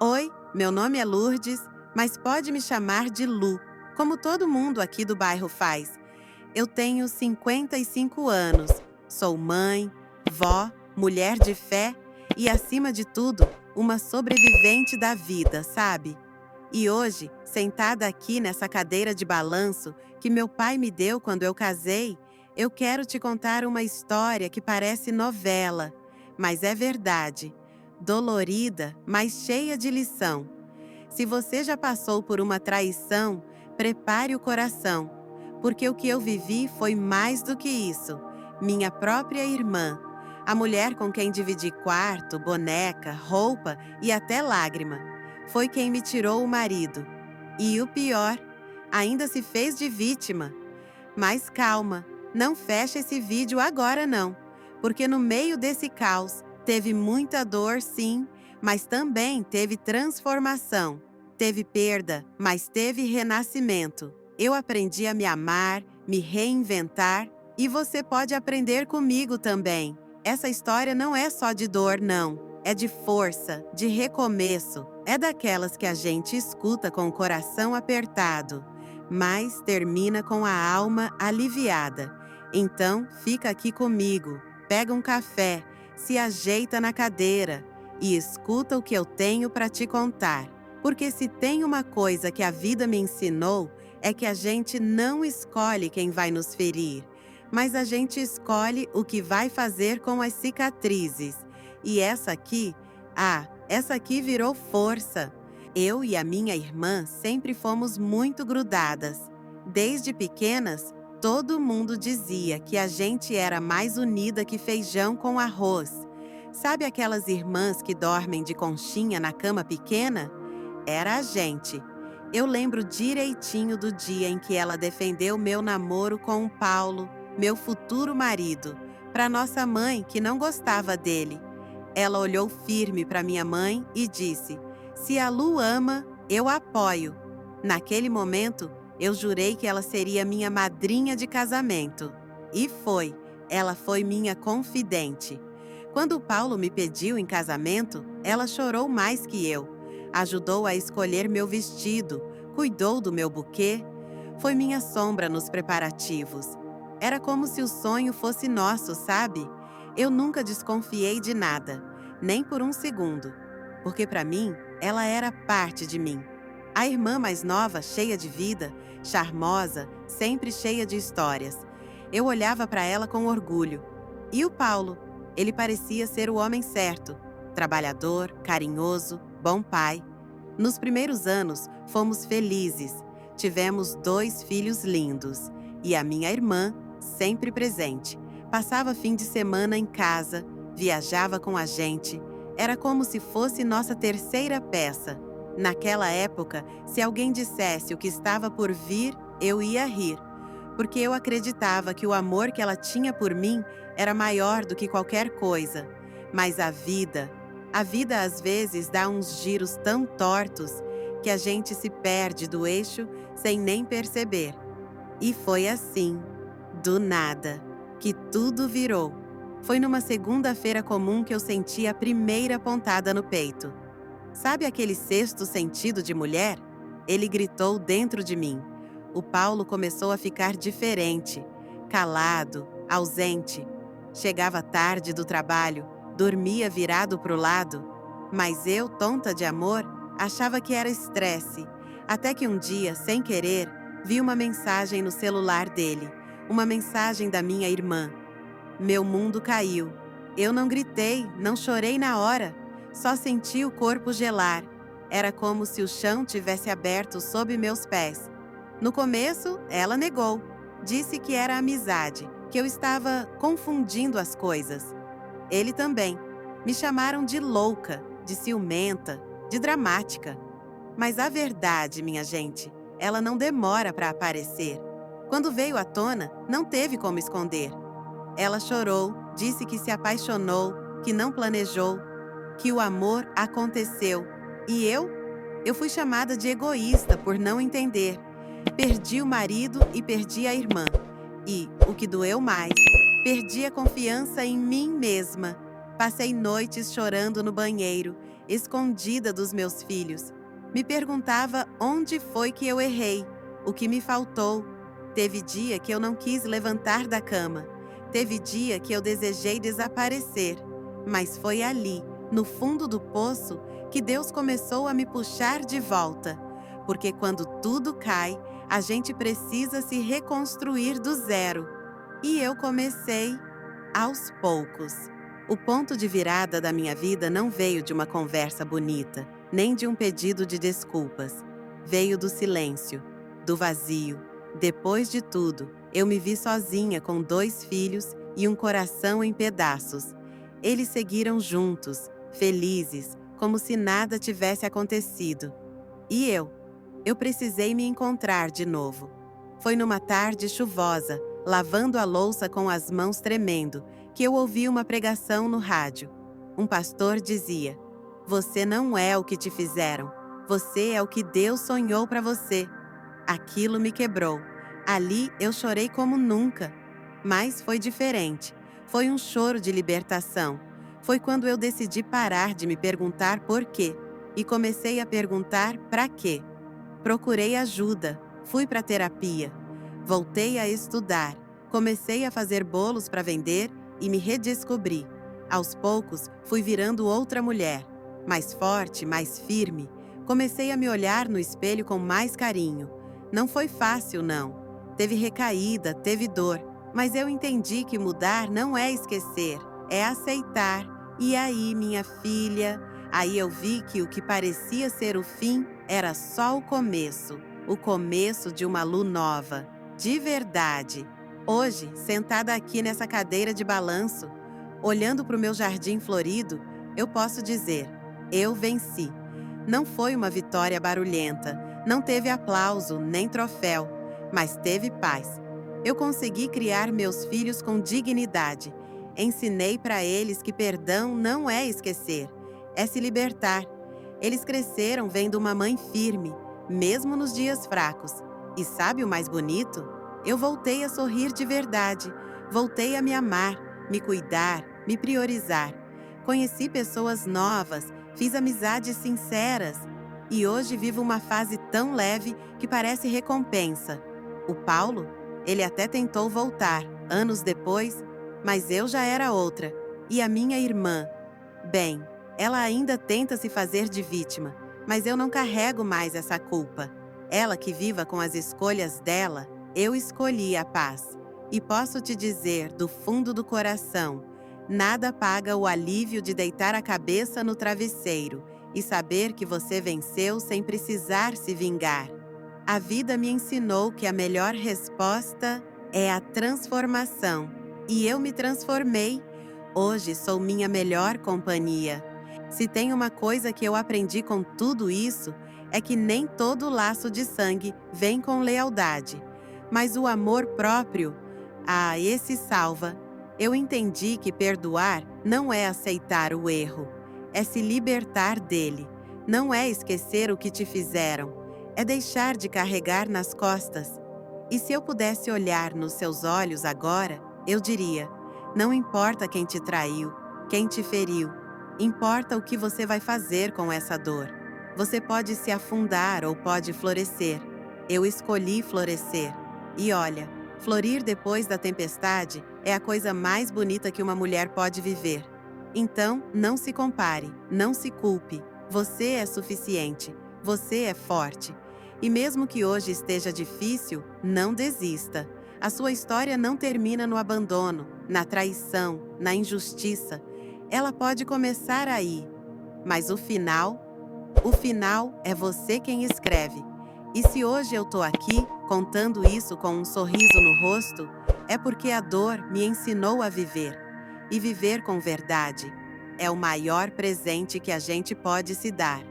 Oi, meu nome é Lourdes, mas pode me chamar de Lu, como todo mundo aqui do bairro faz. Eu tenho 55 anos, sou mãe, vó, mulher de fé e, acima de tudo, uma sobrevivente da vida, sabe? E hoje, sentada aqui nessa cadeira de balanço que meu pai me deu quando eu casei, eu quero te contar uma história que parece novela, mas é verdade. Dolorida, mas cheia de lição. Se você já passou por uma traição, prepare o coração, porque o que eu vivi foi mais do que isso. Minha própria irmã, a mulher com quem dividi quarto, boneca, roupa e até lágrima, foi quem me tirou o marido. E o pior, ainda se fez de vítima. Mas calma, não feche esse vídeo agora não, porque no meio desse caos teve muita dor, sim, mas também teve transformação. Teve perda, mas teve renascimento. Eu aprendi a me amar, me reinventar e você pode aprender comigo também. Essa história não é só de dor, não. É de força, de recomeço. É daquelas que a gente escuta com o coração apertado, mas termina com a alma aliviada. Então, fica aqui comigo, pega um café, se ajeita na cadeira e escuta o que eu tenho para te contar. Porque se tem uma coisa que a vida me ensinou, é que a gente não escolhe quem vai nos ferir, mas a gente escolhe o que vai fazer com as cicatrizes. E essa aqui virou força. Eu e a minha irmã sempre fomos muito grudadas. Desde pequenas, todo mundo dizia que a gente era mais unida que feijão com arroz. Sabe aquelas irmãs que dormem de conchinha na cama pequena? Era a gente. Eu lembro direitinho do dia em que ela defendeu meu namoro com o Paulo, meu futuro marido, para nossa mãe que não gostava dele. Ela olhou firme para minha mãe e disse: "Se a Lu ama, eu apoio." Naquele momento, eu jurei que ela seria minha madrinha de casamento. E foi. Ela foi minha confidente. Quando o Paulo me pediu em casamento, ela chorou mais que eu. Ajudou a escolher meu vestido, cuidou do meu buquê. Foi minha sombra nos preparativos. Era como se o sonho fosse nosso, sabe? Eu nunca desconfiei de nada, nem por um segundo, porque para mim, ela era parte de mim. A irmã mais nova, cheia de vida, charmosa, sempre cheia de histórias. Eu olhava para ela com orgulho. E o Paulo? Ele parecia ser o homem certo, trabalhador, carinhoso, bom pai. Nos primeiros anos, fomos felizes. Tivemos 2 filhos lindos. E a minha irmã, sempre presente. Passava fim de semana em casa, viajava com a gente. Era como se fosse nossa terceira peça. Naquela época, se alguém dissesse o que estava por vir, eu ia rir, porque eu acreditava que o amor que ela tinha por mim era maior do que qualquer coisa. Mas a vida às vezes dá uns giros tão tortos que a gente se perde do eixo sem nem perceber. E foi assim, do nada, que tudo virou. Foi numa segunda-feira comum que eu senti a primeira pontada no peito. Sabe aquele sexto sentido de mulher? Ele gritou dentro de mim. O Paulo começou a ficar diferente, calado, ausente. Chegava tarde do trabalho, dormia virado para o lado. Mas eu, tonta de amor, achava que era estresse. Até que um dia, sem querer, vi uma mensagem no celular dele. Uma mensagem da minha irmã. Meu mundo caiu. Eu não gritei, não chorei na hora. Só senti o corpo gelar. Era como se o chão tivesse aberto sob meus pés. No começo, ela negou. Disse que era amizade, que eu estava confundindo as coisas. Ele também. Me chamaram de louca, de ciumenta, de dramática. Mas a verdade, minha gente, ela não demora para aparecer. Quando veio à tona, não teve como esconder. Ela chorou, disse que se apaixonou, que não planejou, que o amor aconteceu. E eu? Eu fui chamada de egoísta por não entender. Perdi o marido e perdi a irmã. E, o que doeu mais, perdi a confiança em mim mesma. Passei noites chorando no banheiro, escondida dos meus filhos. Me perguntava onde foi que eu errei, o que me faltou. Teve dia que eu não quis levantar da cama. Teve dia que eu desejei desaparecer. Mas foi ali, no fundo do poço, que Deus começou a me puxar de volta. Porque quando tudo cai, a gente precisa se reconstruir do zero. E eu comecei aos poucos. O ponto de virada da minha vida não veio de uma conversa bonita, nem de um pedido de desculpas. Veio do silêncio, do vazio. Depois de tudo, eu me vi sozinha com 2 filhos e um coração em pedaços. Eles seguiram juntos, felizes, como se nada tivesse acontecido. E eu precisei me encontrar de novo. Foi numa tarde chuvosa, lavando a louça com as mãos tremendo, que eu ouvi uma pregação no rádio. Um pastor dizia: "Você não é o que te fizeram, você é o que Deus sonhou para você." Aquilo me quebrou. Ali eu chorei como nunca. Mas foi diferente. Foi um choro de libertação. Foi quando eu decidi parar de me perguntar por quê e comecei a perguntar para quê. Procurei ajuda, fui para terapia, voltei a estudar, comecei a fazer bolos para vender e me redescobri. Aos poucos, fui virando outra mulher, mais forte, mais firme. Comecei a me olhar no espelho com mais carinho. Não foi fácil, não. Teve recaída, teve dor, mas eu entendi que mudar não é esquecer, é aceitar. E aí, minha filha, aí eu vi que o que parecia ser o fim era só o começo de uma Lu nova, de verdade. Hoje, sentada aqui nessa cadeira de balanço, olhando para o meu jardim florido, eu posso dizer: eu venci. Não foi uma vitória barulhenta, não teve aplauso nem troféu, mas teve paz. Eu consegui criar meus filhos com dignidade. Ensinei para eles que perdão não é esquecer, é se libertar. Eles cresceram vendo uma mãe firme, mesmo nos dias fracos. E sabe o mais bonito? Eu voltei a sorrir de verdade, voltei a me amar, me cuidar, me priorizar. Conheci pessoas novas, fiz amizades sinceras. E hoje vivo uma fase tão leve que parece recompensa. O Paulo, ele até tentou voltar, anos depois, mas eu já era outra. E a minha irmã? Bem, ela ainda tenta se fazer de vítima, mas eu não carrego mais essa culpa. Ela que viva com as escolhas dela, eu escolhi a paz. E posso te dizer, do fundo do coração, nada paga o alívio de deitar a cabeça no travesseiro e saber que você venceu sem precisar se vingar. A vida me ensinou que a melhor resposta é a transformação. E eu me transformei. Hoje sou minha melhor companhia. Se tem uma coisa que eu aprendi com tudo isso, é que nem todo laço de sangue vem com lealdade. Mas o amor próprio, esse salva. Eu entendi que perdoar não é aceitar o erro, é se libertar dele. Não é esquecer o que te fizeram, é deixar de carregar nas costas. E se eu pudesse olhar nos seus olhos agora, eu diria: não importa quem te traiu, quem te feriu, importa o que você vai fazer com essa dor. Você pode se afundar ou pode florescer. Eu escolhi florescer. E olha, florir depois da tempestade é a coisa mais bonita que uma mulher pode viver. Então, não se compare, não se culpe. Você é suficiente, você é forte. E mesmo que hoje esteja difícil, não desista. A sua história não termina no abandono, na traição, na injustiça. Ela pode começar aí, mas o final é você quem escreve. E se hoje eu tô aqui, contando isso com um sorriso no rosto, é porque a dor me ensinou a viver. E viver com verdade é o maior presente que a gente pode se dar.